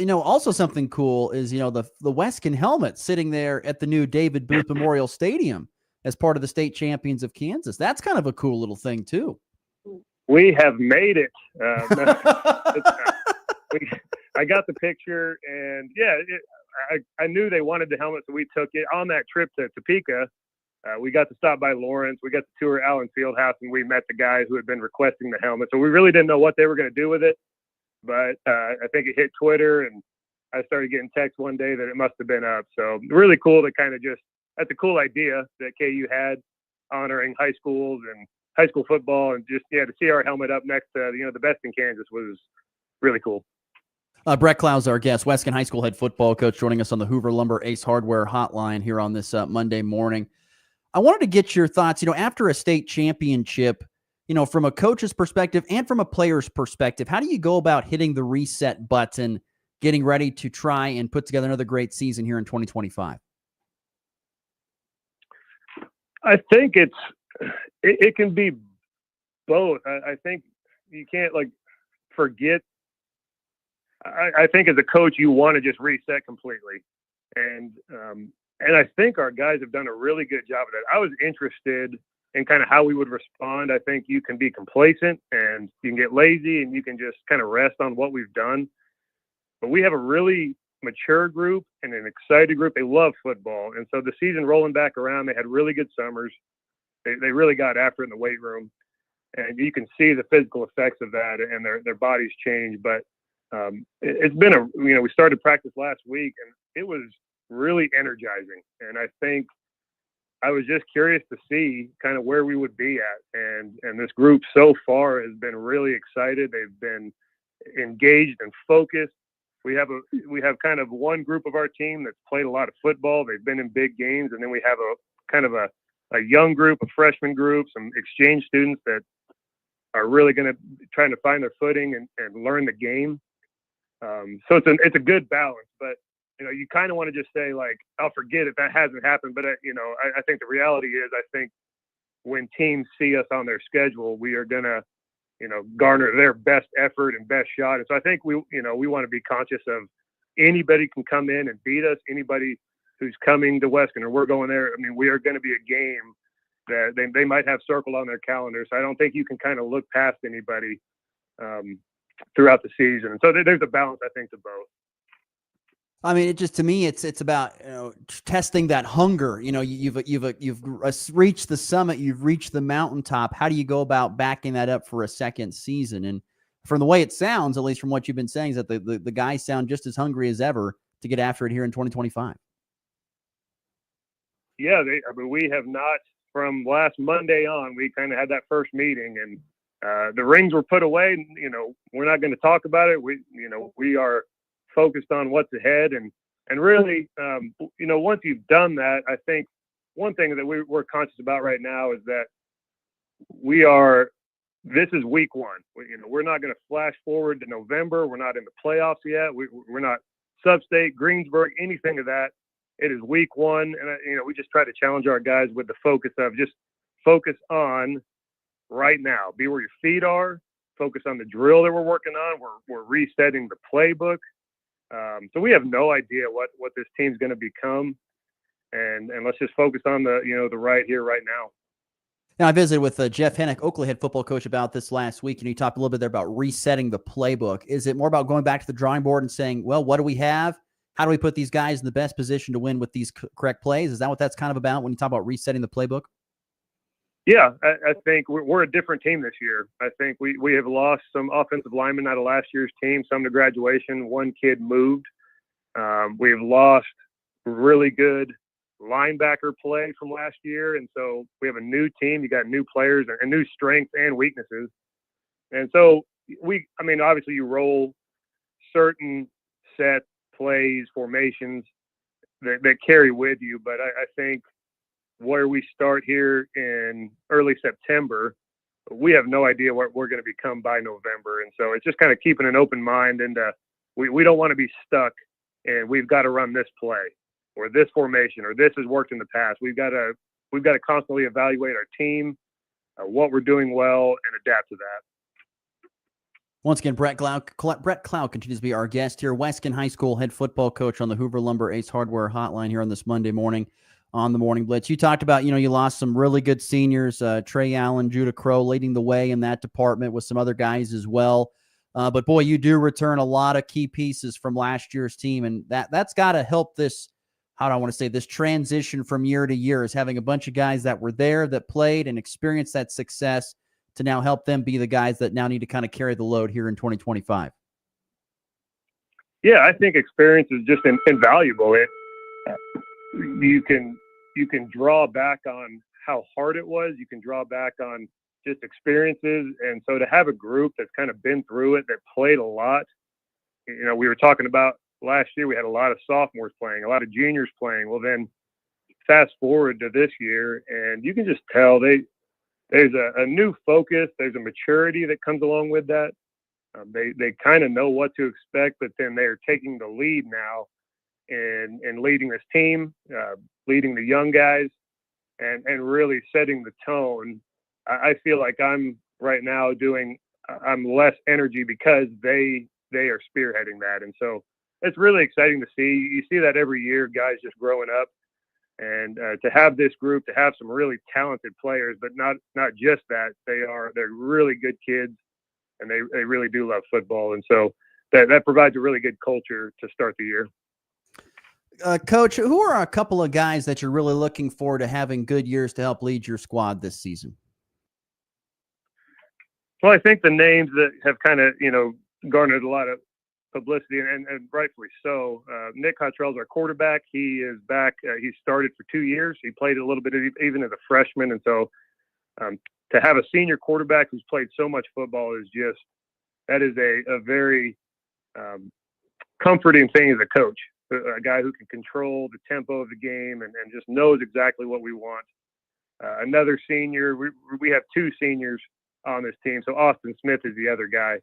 something cool is, the Weskin helmet sitting there at the new David Booth Memorial Stadium as part of the state champions of Kansas. That's kind of a cool little thing too. We have made it. I got the picture, and I knew they wanted the helmet, so we took it on that trip to Topeka. We got to stop by Lawrence. We got to tour Allen Fieldhouse, and we met the guys who had been requesting the helmet. So we really didn't know what they were going to do with it. But I think it hit Twitter, and I started getting texts one day that it must have been up. So really cool to kind of that's a cool idea that KU had, honoring high schools and high school football, and just, to see our helmet up next to, the best in Kansas was really cool. Brett Clow's our guest, Weskin High School head football coach, joining us on the Hoover Lumber Ace Hardware hotline here on this Monday morning. I wanted to get your thoughts, after a state championship, from a coach's perspective and from a player's perspective, how do you go about hitting the reset button, getting ready to try and put together another great season here in 2025? I think it can be both. I think you can't forget. I think as a coach, you want to just reset completely. And I think our guys have done a really good job of that. I was interested in kind of how we would respond. I think you can be complacent and you can get lazy and you can just kind of rest on what we've done. But we have a really mature group and an excited group. They love football. And so the season rolling back around, they had really good summers. They really got after it in the weight room. And you can see the physical effects of that, and their bodies change. But it's been we started practice last week, and it was really energizing. And I think I was just curious to see kind of where we would be at. And this group so far has been really excited. They've been engaged and focused. We have kind of one group of our team that's played a lot of football. They've been in big games. And then we have a kind of a young group, a freshman group, some exchange students that are really going to trying to find their footing and learn the game. So it's a good balance, but you kind of want to just say, I'll forget if that hasn't happened. But, I think the reality is, I think when teams see us on their schedule, we are going to, garner their best effort and best shot. And so I think we want to be conscious of anybody can come in and beat us, anybody who's coming to Weskin or we're going there. I mean, we are going to be a game that they might have circled on their calendar. So I don't think you can kind of look past anybody throughout the season. And so there's a balance, I think, to both. I mean, to me, it's about testing that hunger. You've reached the summit, you've reached the mountaintop. How do you go about backing that up for a second season? And from the way it sounds, at least from what you've been saying, is that the guys sound just as hungry as ever to get after it here in 2025. Yeah, we have not. From last Monday on, we kind of had that first meeting, and the rings were put away. We're not going to talk about it. We are focused on what's ahead, and really, once you've done that, I think one thing that we're conscious about right now is that we are this is week one. We're not going to flash forward to November. We're not in the playoffs yet. We're not Sub-State, Greensburg, anything of that. It is week one, and we just try to challenge our guys with the focus of just focus on right now. Be where your feet are. Focus on the drill that we're working on. We're resetting the playbook. So we have no idea what this team's going to become, and let's just focus on the right here, right now. Now, I visited with Jeff Hennick, Oakley head football coach, about this last week, and he talked a little bit there about resetting the playbook. Is it more about going back to the drawing board and saying, well, what do we have? How do we put these guys in the best position to win with these correct plays? Is that what that's kind of about when you talk about resetting the playbook? Yeah, I think we're a different team this year. I think we have lost some offensive linemen out of last year's team, some to graduation. One kid moved. We have lost really good linebacker play from last year, and so we have a new team. You got new players and new strengths and weaknesses. And so obviously you roll certain set plays, formations that carry with you, but I think where we start here in early September, we have no idea what we're going to become by November. And so it's just kind of keeping an open mind, and we don't want to be stuck and we've got to run this play or this formation or this has worked in the past. We've got to constantly evaluate our team, what we're doing well, and adapt to that. Once again, Brett Cloud continues to be our guest here. Weskin High School head football coach on the Hoover Lumber Ace Hardware hotline here on this Monday morning on the Morning Blitz. You talked about, you lost some really good seniors, Trey Allen, Judah Crow leading the way in that department with some other guys as well. But boy, you do return a lot of key pieces from last year's team, and that's got to help this, how do I want to say, this transition from year to year, is having a bunch of guys that were there, that played and experienced that success, to now help them be the guys that now need to kind of carry the load here in 2025. Yeah, I think experience is just invaluable. You can draw back on how hard it was. You can draw back on just experiences. And so to have a group that's kind of been through it, that played a lot, we were talking about last year, we had a lot of sophomores playing, a lot of juniors playing. Well, then fast forward to this year, and you can just tell there's a new focus. There's a maturity that comes along with that. They kind of know what to expect, but then they're taking the lead now and leading this team, leading the young guys, and really setting the tone. I feel like I'm right now I'm less energy because they are spearheading that. And so it's really exciting to see. You see that every year, guys just growing up. And to have this group, to have some really talented players, but not just that, they're really good kids, and they really do love football. And so that provides a really good culture to start the year. Coach, who are a couple of guys that you're really looking forward to having good years to help lead your squad this season? Well, I think the names that have kind of, garnered a lot of publicity, and rightfully so. Nick Cottrell's our quarterback. He is back. He started for 2 years. He played a little bit even as a freshman. And so to have a senior quarterback who's played so much football is a very comforting thing as a coach, a guy who can control the tempo of the game and just knows exactly what we want. Another senior, we have 2 seniors on this team. So Austin Smith is the other guy.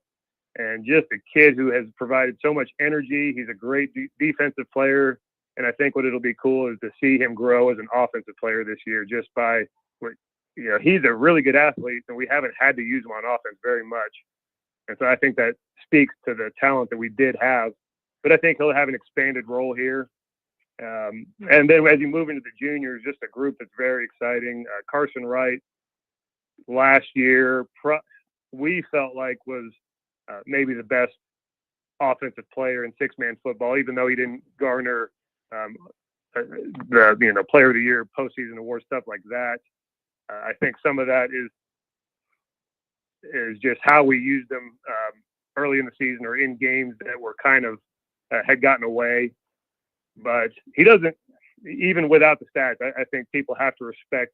And just a kid who has provided so much energy. He's a great defensive player. And I think what it'll be cool is to see him grow as an offensive player this year, just by, he's a really good athlete, and we haven't had to use him on offense very much. And so I think that speaks to the talent that we did have. But I think he'll have an expanded role here. And then as you move into the juniors, just a group that's very exciting. Carson Wright, last year, we felt like was maybe the best offensive player in six-man football, even though he didn't garner the Player of the Year, postseason award, stuff like that. I think some of that is just how we used him early in the season or in games that were kind of had gotten away. But he doesn't, even without the stats, I think people have to respect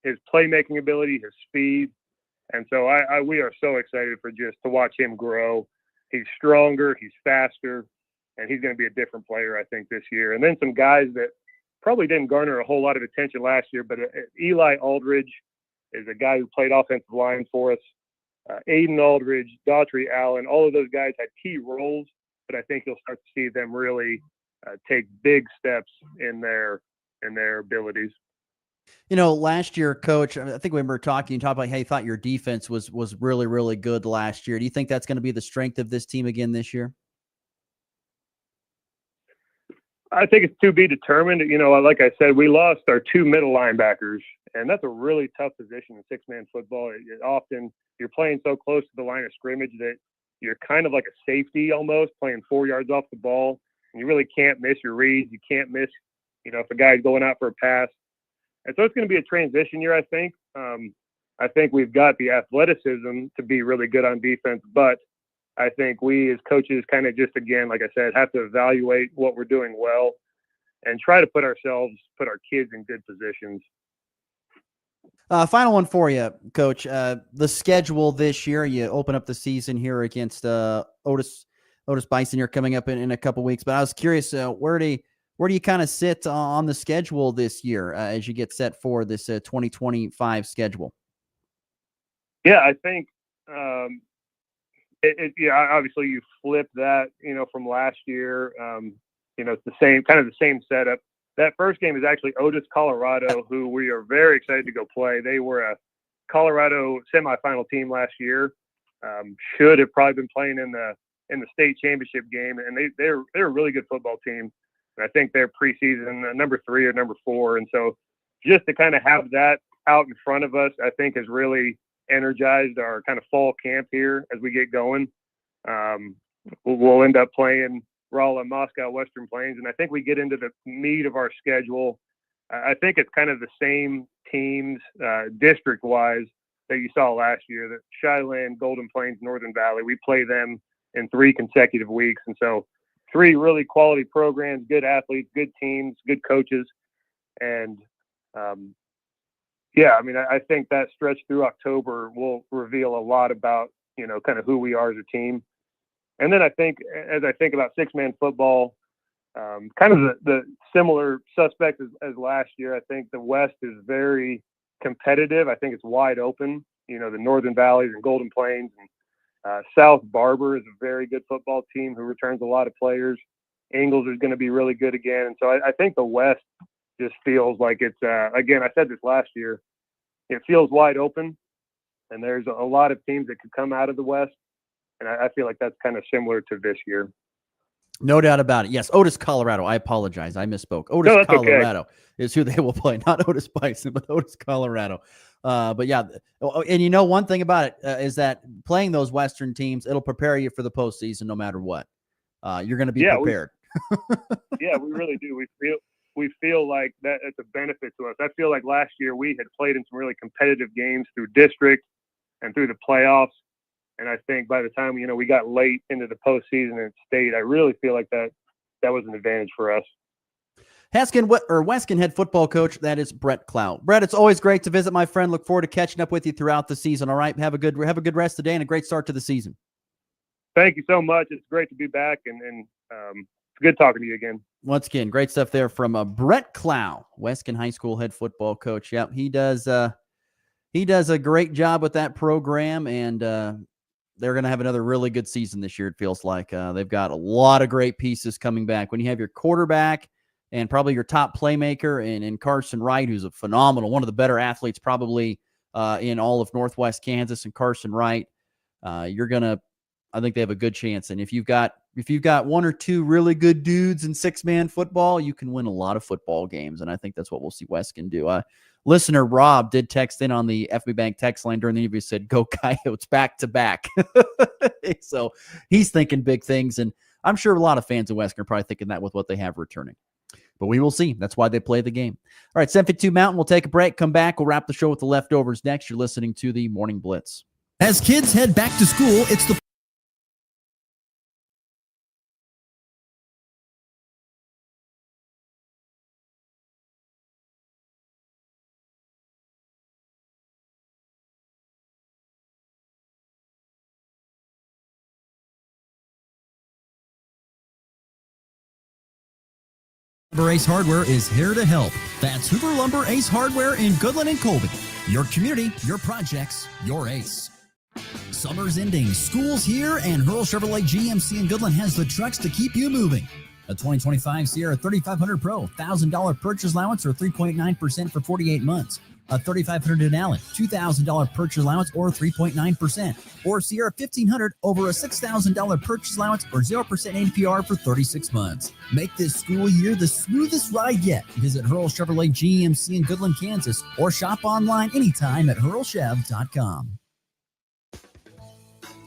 his playmaking ability, his speed. And so we are so excited to watch him grow. He's stronger, he's faster, and he's going to be a different player, I think, this year. And then some guys that probably didn't garner a whole lot of attention last year, but Eli Aldridge is a guy who played offensive line for us Aiden Aldridge, Daughtry Allen, all of those guys had key roles, but I think you'll start to see them really take big steps in their abilities. Last year, Coach, I think when we were talking, you talked about how you thought your defense was really, really good last year. Do you think that's going to be the strength of this team again this year? I think it's to be determined. Like I said, we lost our 2 middle linebackers, and that's a really tough position in six-man football. Often you're playing so close to the line of scrimmage that you're kind of like a safety almost, playing 4 yards off the ball. And you really can't miss your reads. You can't miss, if a guy's going out for a pass. And so it's going to be a transition year, I think. I think we've got the athleticism to be really good on defense, but I think we as coaches kind of just, again, like I said, have to evaluate what we're doing well and try to put our kids in good positions. Final one for you, Coach. The schedule this year, you open up the season here against Otis Bison here coming up in a couple weeks. But I was curious, where do you kind of sit on the schedule this year as you get set for this 2025 schedule? Yeah, I think obviously you flip that, from last year. It's the same setup. That first game is actually Otis, Colorado, who we are very excited to go play. They were a Colorado semifinal team last year. Should have probably been playing in the state championship game, and they're a really good football team. And I think they're preseason number 3 or number 4, and so just to kind of have that out in front of us, I think has really energized our kind of fall camp here as we get going. We'll end up playing Rolla, Moscow, Western Plains, and I think we get into the meat of our schedule. I think it's kind of the same teams district-wise that you saw last year, that Cheylin, Golden Plains, Northern Valley. We play them in 3 consecutive weeks, and so 3 really quality programs, good athletes, good teams, good coaches, and I think that stretch through October will reveal a lot about, kind of who we are as a team. And then I think, as I think about six-man football, kind of the similar suspects as last year, I think the West is very competitive. I think it's wide open. The Northern Valleys and Golden Plains and South Barber is a very good football team who returns a lot of players. Ingalls is going to be really good again. And so I think the West just feels like it's, again, I said this last year, it feels wide open, and there's a lot of teams that could come out of the West. And I feel like that's kind of similar to this year. No doubt about it. Yes, Otis, Colorado. I apologize. I misspoke. Otis, Colorado is who they will play. Not Otis Bison, but Otis, Colorado. But yeah, and one thing about it is that playing those Western teams, it'll prepare you for the postseason no matter what. You're going to be prepared. We really do. We feel like that it's a benefit to us. I feel like last year we had played in some really competitive games through district and through the playoffs. And I think by the time, we got late into the postseason in state, I really feel like that was an advantage for us. Weskin head football coach, that is Brett Clow. Brett, it's always great to visit, my friend. Look forward to catching up with you throughout the season. All right. Have a good rest of the day and a great start to the season. Thank you so much. It's great to be back, and it's good talking to you again. Once again, great stuff there from Brett Clow, Weskin High School head football coach. Yep. He does a great job with that program, and they're going to have another really good season this year, it feels like. They've got a lot of great pieces coming back. When you have your quarterback and probably your top playmaker in Carson Wright, who's a phenomenal, one of the better athletes probably in all of Northwest Kansas, and Carson Wright, I think they have a good chance. And if you've got 1 or 2 really good dudes in six-man football, you can win a lot of football games. And I think that's what we'll see Weskin do. Listener Rob did text in on the FB Bank text line during the interview, said, "Go Coyotes back to back." So he's thinking big things. And I'm sure a lot of fans of Weskin are probably thinking that with what they have returning. But we will see. That's why they play the game. All right, 7:52 Mountain. We'll take a break, come back. We'll wrap the show with the leftovers next. You're listening to the Morning Blitz. As kids head back to school, it's the Hoover Ace Hardware is here to help. That's Hoover Lumber Ace Hardware in Goodland and Colby. Your community, your projects, your ace. Summer's ending, school's here, and Hurl Chevrolet GMC in Goodland has the trucks to keep you moving. A 2025 Sierra 3500 Pro, $1,000 purchase allowance or 3.9% for 48 months. A 3500 Denali, $2,000 purchase allowance or 3.9%. Or Sierra 1500 over a $6,000 purchase allowance or 0% APR for 36 months. Make this school year the smoothest ride yet. Visit Hurl Chevrolet GMC in Goodland, Kansas, or shop online anytime at hurlchev.com.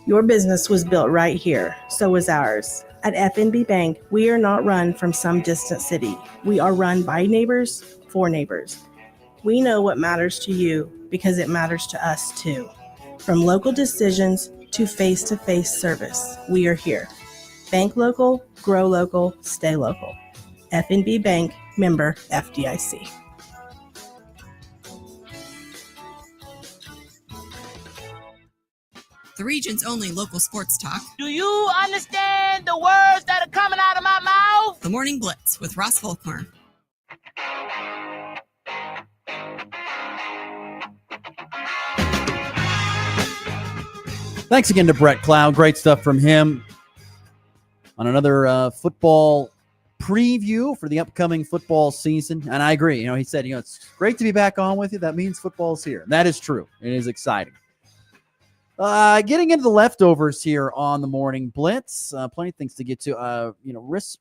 Your business was built right here, so was ours. At FNB Bank, we are not run from some distant city. We are run by neighbors, for neighbors. We know what matters to you because it matters to us too. From local decisions to face-to-face service, we are here. Bank local, grow local, stay local. FNB Bank, member FDIC. The region's only local sports talk. Do you understand the words that are coming out of my mouth? The Morning Blitz with Ross Volkmer. Thanks again to Brett Cloud. Great stuff from him on another football preview for the upcoming football season. And I agree. He said, it's great to be back on with you. That means football's here. That is true. It is exciting. Getting into the leftovers here on the Morning Blitz. Plenty of things to get to.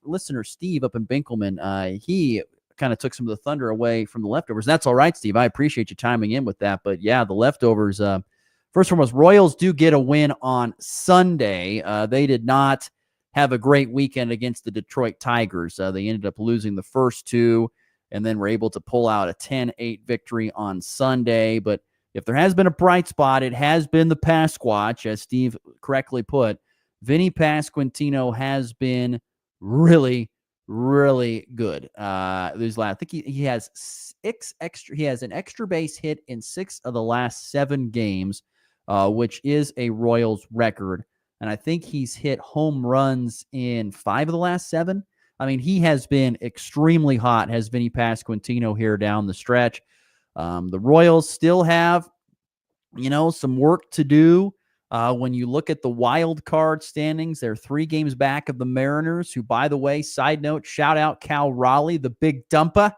Listener Steve up in Binkelman, he kind of took some of the thunder away from the leftovers. That's all right, Steve. I appreciate you chiming in with that. But yeah, the leftovers. First and foremost, Royals do get a win on Sunday. They did not have a great weekend against the Detroit Tigers. They ended up losing the first two and then were able to pull out a 10-8 victory on Sunday. But if there has been a bright spot, it has been the Pasquatch, as Steve correctly put. Vinny Pasquantino has been really, really good. I think he has he has an extra base hit in 6 of the last 7 games, which is a Royals record. And I think he's hit home runs in 5 of the last 7. I mean, he has been extremely hot, has Vinny Pasquantino here down the stretch. The Royals still have, some work to do. When you look at the wild card standings, they're 3 games back of the Mariners, who, by the way, side note, shout out Cal Raleigh, the big dumper,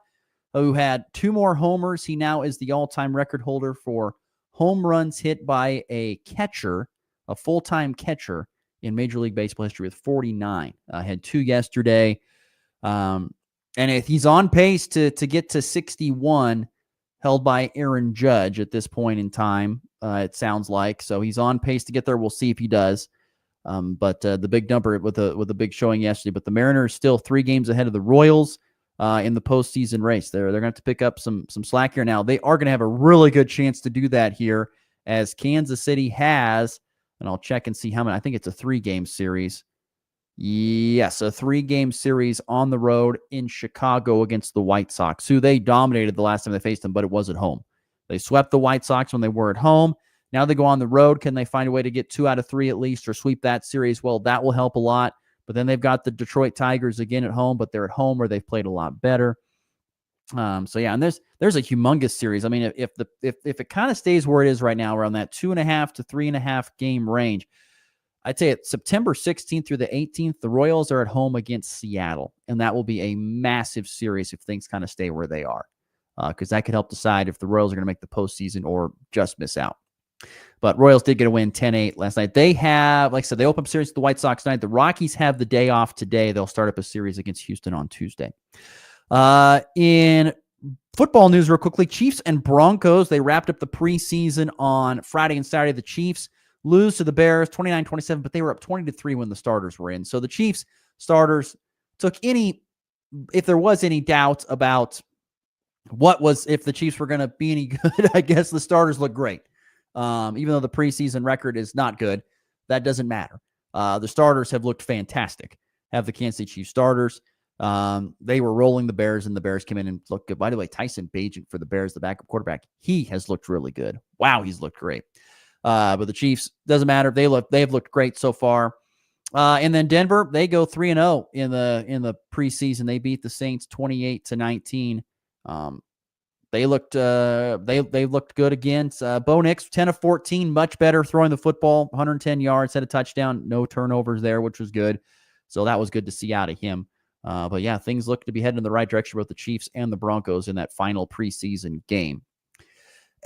who had 2 more homers. He now is the all-time record holder for home runs hit by a catcher, a full-time catcher in Major League Baseball history with 49. Had 2 yesterday. And if he's on pace to get to 61, held by Aaron Judge at this point in time, it sounds like. So he's on pace to get there. We'll see if he does. But the big dumper with a big showing yesterday. But the Mariners still 3 games ahead of the Royals in the postseason race. They're going to have to pick up some slack here now. They are going to have a really good chance to do that here, as Kansas City has, and I'll check and see how many. I think it's a 3-game series. Yes, a 3-game series on the road in Chicago against the White Sox, who they dominated the last time they faced them, but it was at home. They swept the White Sox when they were at home. Now they go on the road. Can they find a way to get 2 out of 3 at least, or sweep that series? Well, that will help a lot. But then they've got the Detroit Tigers again at home, but they're at home where they've played a lot better. So yeah, and there's a humongous series. I mean, if it kind of stays where it is right now, around that 2.5 to 3.5 game range, I'd say it's September 16th through the 18th. The Royals are at home against Seattle, and that will be a massive series if things kind of stay where they are, because that could help decide if the Royals are going to make the postseason or just miss out. But Royals did get a win 10-8 last night. They have, like I said, they open up a series with the White Sox tonight. The Rockies have the day off today. They'll start up a series against Houston on Tuesday. In football news real quickly, Chiefs and Broncos, they wrapped up the preseason on Friday and Saturday. The Chiefs lose to the Bears 29-27, but they were up 20-3 when the starters were in. So the Chiefs starters took if there was any doubt about if the Chiefs were going to be any good, I guess the starters look great. Even though the preseason record is not good, that doesn't matter. The starters have looked fantastic. Have the Kansas City Chiefs starters. They were rolling the Bears, and the Bears came in and looked good. By the way, Tyson Bagent for the Bears, the backup quarterback, he has looked really good. Wow, he's looked great. But the Chiefs, doesn't matter. They have looked great so far. And then Denver, they go 3-0 in the preseason. They beat the Saints 28-19. they looked good again. Bo Nix, 10 of 14, much better throwing the football, 110 yards, had a touchdown, no turnovers there, which was good. So that was good to see out of him. But yeah, things look to be heading in the right direction for both the Chiefs and the Broncos in that final preseason game.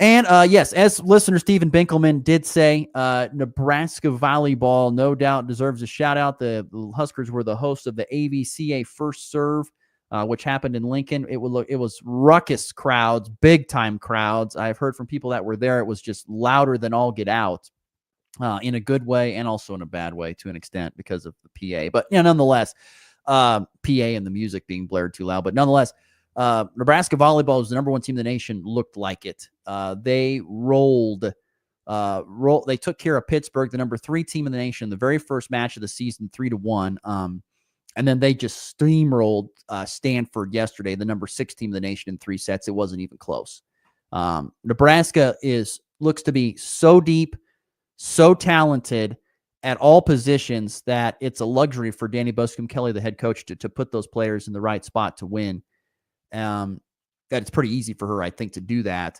And yes, as listener Stephen Binkelman did say, Nebraska volleyball no doubt deserves a shout out. The Huskers were the host of the AVCA First Serve, which happened in Lincoln. It was ruckus crowds, big time crowds. I've heard from people that were there. It was just louder than all get out, in a good way and also in a bad way to an extent because of the PA. But nonetheless, PA and the music being blared too loud. But nonetheless, Nebraska volleyball was the number one team in the nation. Looked like it. They they took care of Pittsburgh, the number 3 team in the nation, the very first match of the season, 3-1. And then they just steamrolled Stanford yesterday, the number 6 team in the nation, in 3 sets. It wasn't even close. Nebraska looks to be so deep, so talented at all positions that it's a luxury for Danny Buscombe-Kelly, the head coach, to put those players in the right spot to win. That it's pretty easy for her, I think, to do that.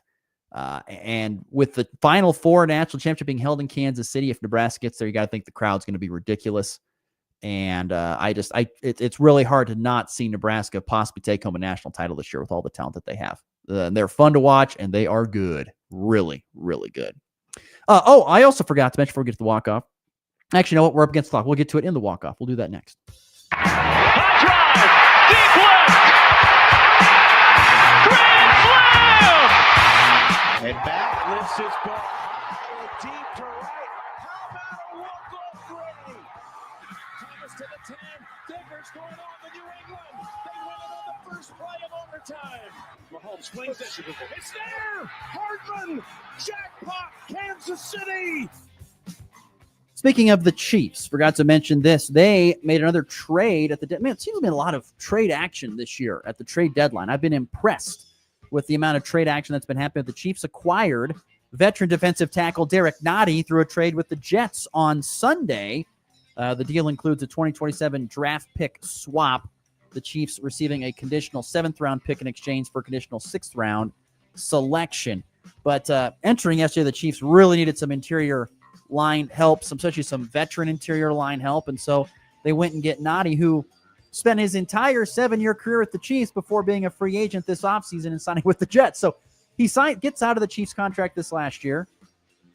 And with the Final Four national championship being held in Kansas City, if Nebraska gets there, you got to think the crowd's going to be ridiculous. And it's really hard to not see Nebraska possibly take home a national title this year with all the talent that they have. They're fun to watch, and they are good. Really, really good. I also forgot to mention before we get to the walk-off. Actually, you know what? We're up against the clock. We'll get to it in the walk-off. We'll do that next. High drive, deep left, grand slam! And back lifts his ball deep to right. How about a walk-off three? Thomas to the 10. Diggers going on to New England. They win it on the first play of overtime. Mahomes swings it. It's there. Hardman. Jackpot. Kansas City. Speaking of the Chiefs, forgot to mention this. They made another trade at the it seems to have been a lot of trade action this year at the trade deadline. I've been impressed with the amount of trade action that's been happening. The Chiefs acquired veteran defensive tackle Derek Nottie through a trade with the Jets on Sunday. The deal includes a 2027 draft pick swap, the Chiefs receiving a conditional 7th-round pick in exchange for a conditional 6th-round selection. But entering yesterday, the Chiefs really needed some interior line help, especially some veteran interior line help. And so they went and get Nottie, who spent his entire 7-year career at the Chiefs before being a free agent this offseason and signing with the Jets. So he gets out of the Chiefs contract this last year,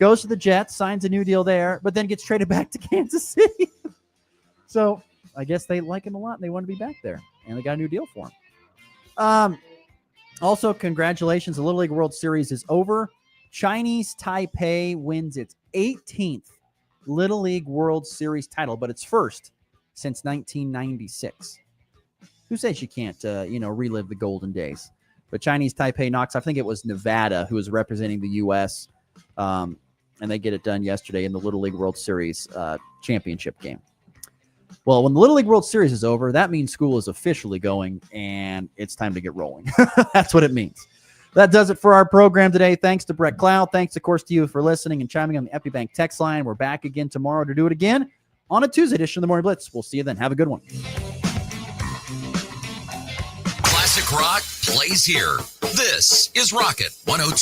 goes to the Jets, signs a new deal there, but then gets traded back to Kansas City. So I guess they like him a lot and they want to be back there, and they got a new deal for him. Also, congratulations. The Little League World Series is over. Chinese Taipei wins its 18th Little League World Series title, but it's first since 1996. Who says you can't, relive the golden days? But Chinese Taipei knocks, I think it was Nevada, who was representing the U.S., and they get it done yesterday in the Little League World Series championship game. Well, when the Little League World Series is over, that means school is officially going, and it's time to get rolling. That's what it means. That does it for our program today. Thanks to Brett Cloud. Thanks, of course, to you for listening and chiming on the EpiBank text line. We're back again tomorrow to do it again on a Tuesday edition of the Morning Blitz. We'll see you then. Have a good one. Classic rock plays here. This is Rocket 102.